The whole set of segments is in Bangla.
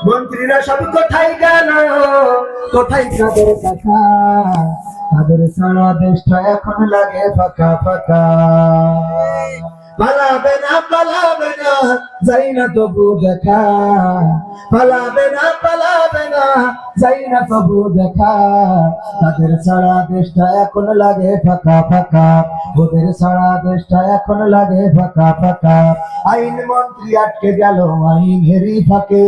মন্ত্রীরা সব কোথায় গেল, কোথায় তাদের টাকা? তাদের সারা দেশটা এখন লাগে ফাঁকা ফাঁকা। পালাবে না পালাবে না, যাই না তবু দেখা। পালাবে না পালাবে না, যাই না তবু দেখা। তাদের সারা দেশটা এখন লাগে ফাঁকা ফাঁকা। ওদের সারা দেশটা এখন লাগে ফাঁকা ফাঁকা। আইন মন্ত্রী আটকে গেল আইনেরই ফাঁকে,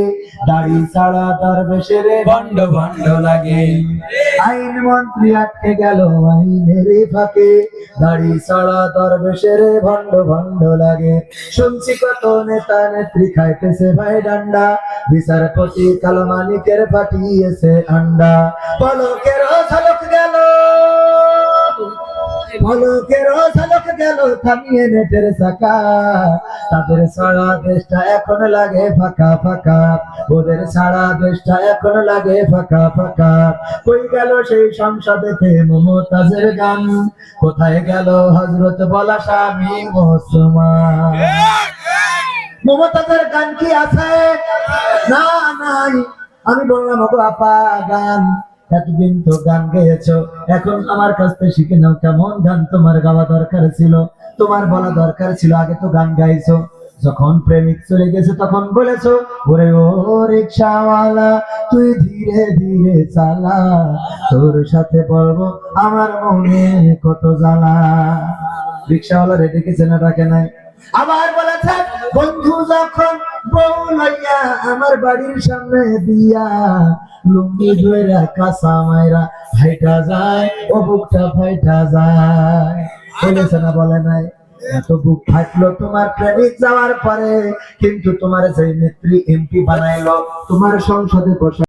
দাড়ি ছাড়া দরবেশের ভণ্ড ভণ্ড লাগে। আইন মন্ত্রী আটকে গেল আইনেরই ফাঁকে, দাড়ি ছাড়া দরবেশের ভণ্ড ভণ্ড লাগে। শুনছি কত নেতা নেত্রী খাইতেছে ভাই ডান্ডা, বিচারপতি কালো মানিকের পাঠিয়েছে আন্ডা। পলকেরও ঝলক গেল, পলকেরও ঝলক গেল থামিয়ে নেটের চাকা। তাদের সারা দেশটা এখন লাগে ফাঁকা ফাঁকা। ওদের সারা দেশটা এখন লাগে ফাঁকা ফাঁকা। কই গেল সেই সংসদেতে মমতাজের গান? কোথায় গেল হযরত বলা স্বামী ওসমান? মমতাজের গান কি আছে? না নাই। আমি বললাম ওগো আপা গান এতদিন তো গান গেয়েছো, এখন আমার কাছ থেকে শিখে নাও কেমন গান তোমার গাওয়া দরকার ছিল, তোমার বলা দরকার ছিল। আগে তো গান গাইছো, যখন প্রেমিক চলে গেছে তখন বলেছো ওরে ও রিকশাওয়ালা তুই ধীরে ধীরে চালা, তোর সাথে বলবো আমার মনে কত জ্বালা। রিকশাওয়ালা রেডি কে না ডাকে নাই। আবার বলেছে বন্ধু যখন বউ লইয়া আমার বাড়ির সামনে দিয়া লুঙ্গি ধইরা কাঁচা মাইরা ফাইটা যায়, ও বুকটা ফাইটা যায়। বলেছে না বলে নাই? এত বুক ফাটলো তোমার প্রেমিক যাওয়ার পরে, কিন্তু তোমার সেই নেত্রী এমপি বানাইলো, তোমার সংসদে বসে